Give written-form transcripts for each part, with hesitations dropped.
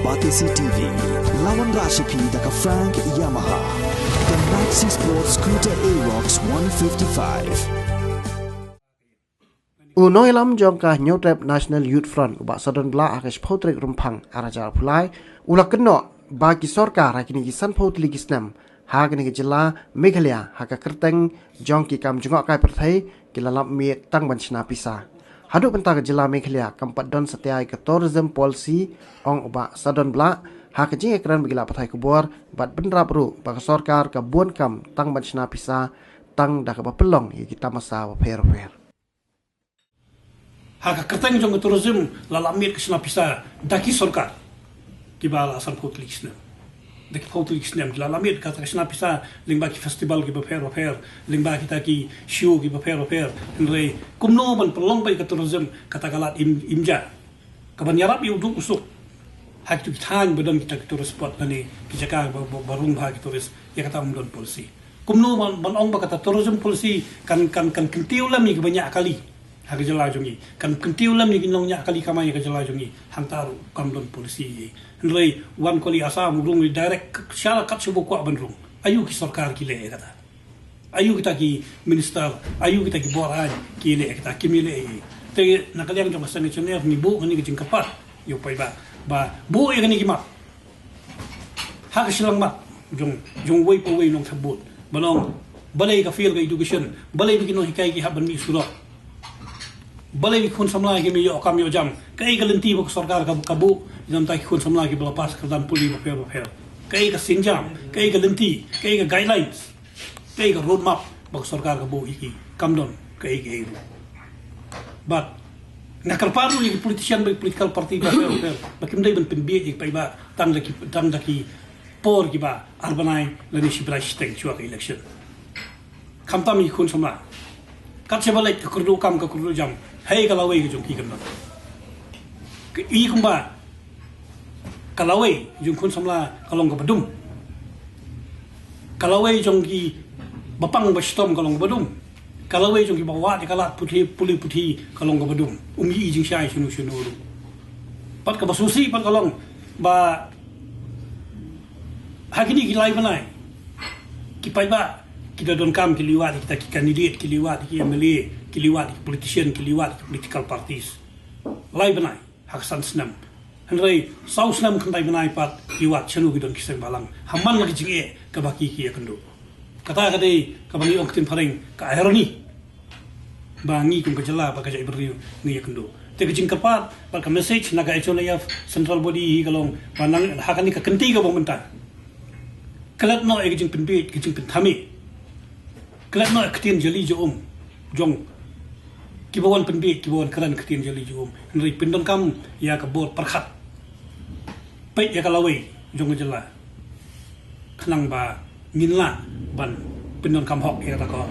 Batisi TV, lawan Rashipi daka Frank Yamaha, the Maxi Sports Scooter Aerox 155. Uno ilam jongkah New Trap National Youth Front ubak Southern Bla akash potrik rumpang arajar pulai ulak keno bagi sorkar hakini kisan pot ligisnam hakini kejela Meghalaya haka kerteng jongki kam jungok kai perthai kilalap mi tang banchna pisa haduk bentang kejela Meghalaya kampat don setiai ke tourism policy ong ubak Southern Bla haka jing ekran bigila perthai kubor bat benrap ru bagi sorkar ke buon kam tang banchna pisa tang dah ke pelong kita masa per haka kerteng jong tourism lalamit kesna pisa daki sorkar kibala asal potliksna daki potliksna lalamit kata kesna pisa lingba ki festival ki beper lingba kita ki show ki beper nre kumno ban pelong bai ka tourism kata galat imja kaban yarap yu du usuk hak tu tang bedon kita tourist spot nani ki jaka barung ba ki tourist ya kata umdon policy kumno ban ong ba kata tourism policy kan kentiu lam ni banyak kali hak jela jongi kan kentiu lam ni ginongnya kali kamai ka jela jongi hantaru kamdon polisi nrei wan koli asa murung direct syala kat subu kwa bandrung ayu ki sarkar ki le kata ayu kita ki minister ayu kita ki boran ki le kata ki mile te nakaliang jong sanction ni bu ni ki jingkapat yo pai ba bu e ni ki mat hak silang mat jong wei po wei nong sabut balong balai ka feel ka education balai bikin no hikai ki haban mi surat balai bi khun samla ki mi yo kam yo jam kai ka lenti bok sarkar ka kabu jam ta khun samla ki bala pas ka dan puli ba fer kai ka sinjam kai ka lenti kai ka guidelines kai ka road map bok sarkar ka bu iki kamdon kai ke but nakal paru ki politician ba political party ba fer bakim dai ban penbi ik pai ba tang daki por ki ba arbanai lani shibra shteng chua ka election kamta mi khun samla kat sebalai ka kurdu kam ka kurdu jam hey kalawai ke jongki kan i kumba kalawai jong kun samla kalong ka badum kalawai jongki bapang ba stom kalong badum kalawai jongki bawa de kalat putih puli putih kalong ka badum ungi jing syai sunu pat ka basusi pat kalong ba hakini gilai banai ki pai ba kita don kam ki liwat kita ki kandidat ki liwat ki MLA ki liwat ki politician ki liwat ki political parties lai banai hak san snam henrei sau snam khandai banai pat liwat chanu ki don ki seng balang hamman lagi jinge ka baki ki yakando kata kadai ka bani ong tin phareng ka irony bangi kum ka jala ba ka jai beri ni yakando te ka jing kapat ba ka message naga HLF central body hi kalong panang hakani ka kenti ka bong mentah kalat no e jing penbit ki jing penthami kelat no ketin jeli jom jong kibawan penbi kibawan keran ketin jeli jom nri pindon kam ya ka bor perkhat pe ya kalawai jong jela khnang ba minla ban pindon kam hok ya ta ko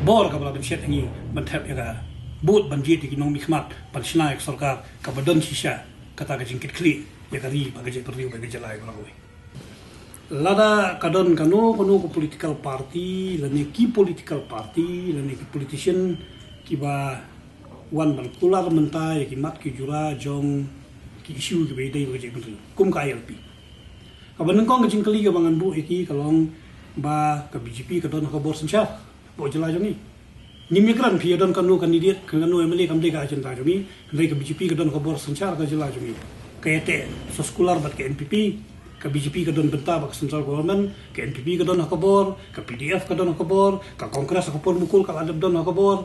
bor ka bala ben shet ngi ban thap ya ka but ban jit ki nong mikmat ban snai sarkar ka badon shisha kata ka jingkit kli ya ka ri ba ga je perri ba ga jela ya kalawai lada kadon kanu ko political party lani ki political party lani ki politician ki ba wan ban kular mentai ki mat ki jura jong ki issue ki be dai ko je kun kum ka LP ka ban kong jing kali ga bangan bu iki kalong ba ka BJP ka don ka bor sancha bo jela jongi nimikran phi don kanu kandidat kanu MLA kam de ka ajenta jongi ndai ka BJP ka don ka bor sancha ka jela jongi kayete soskular bat ke NPP ka BJP ka don benta bak central government ka NPP ka don hakabor ka PDF ka don hakabor ka kongres hakapor mukul ka adab don hakabor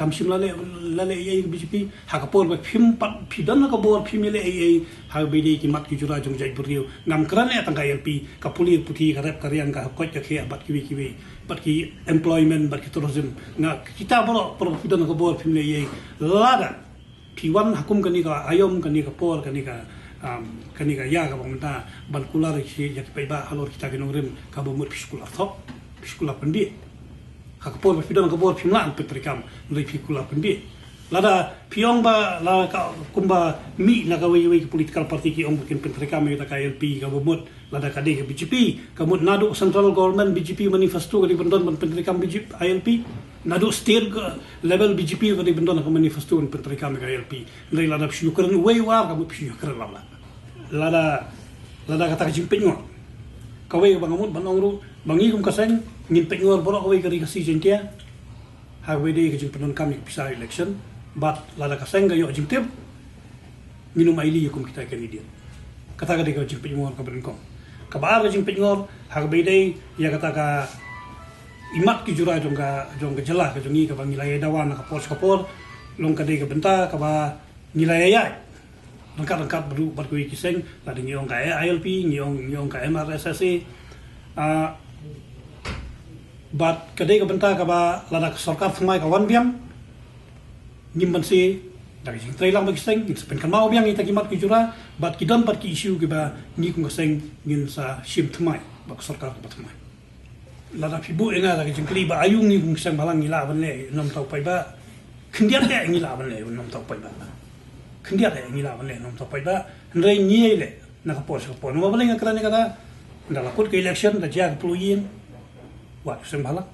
kamsim lale ye BJP hakapor ba phim pat phidan hakabor phim le ye ha bedi ki mat ki jura jong jai buriu ngam kran le tangka LP ka puli puthi ka rep karian ka ko ke bat ki bat ki employment bat ki tourism na kita bolo pro phidan hakabor phim le ye lada phiwan hakum kani ka ayom kani ka por kani ka kanika ya ka bangta ban kular ki ya pai ba halor kita ki nongrim ka bo mut psikular tho psikular pendi hak por ba fidan ka bor phimlan petrikam ndai psikular pendi lada piong ba la ka kumba mi na ka wei political party ki ong bukin petrikam ya ka LP ka bo mut lada ka de BJP ka mut nadu central government BJP manifesto ka di bendon ban petrikam BJP ILP nadu state level BJP ka di bendon ka manifesto ban petrikam ka LP ndai lada psikular wei war ka mut psikular la lada kata kajing penyuar kawai bangamut banong ru bangi kum kaseng ngin penyuar borok kawai kari kasi jentia hagwe de kajing penon kami pisah election but lada kaseng gayo jing tip minum aili kum kita Canadian kata ka de kajing penyuar ka berengkong kabar kajing penyuar hagwe de ya kata ka imat ki jura jong ka jelah ka jongi ka bangilai dawan ka kapor long ka de ka benta ka ba nilai ayai lengkap berkui kiseng lada ngiong ka ILP ngiong ka MRSSA bat kadai ka benta ka ba lada sarkar semai ka wan biang ngimban si dari sing trailang bagi kiseng ngin sepen kan mau biang ita kimat ki jura bat kidan bat ki isu ki ba ngi kung kiseng ngin sa shim tmai ba sarkar ka tmai lada fibu enga da ki jingkli ba ayung ngi kung kiseng balang ngila ban le nom tau pai ba kendian le ngila ban le nom tau pai ba kendia le ngila ban le nom to paida ndrei nie le na ka pos ko no bale ngakra ne kata ndala kut ke election da ja pluyin wa sem bala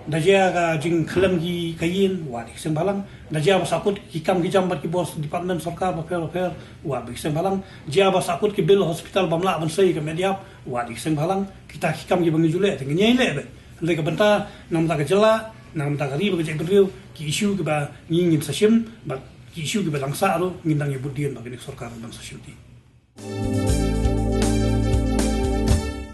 da ja ga jing khlam gi kayin wa sem balang da ja ba sakut ki kam ki jambat ki bos department sarkar ba fer wa bi sem balang ja ba sakut ki bil hospital bamla ban sei ka media wa di sem balang kita ki kam gi bangi jule te nie le be le ka benta nam ta ka jela nam ta ka ri ba ke jek ki issue ki ba ngin sa shim ba isu ki balang sa ro ngindang ibu dian bagi sarkar bangsa syuti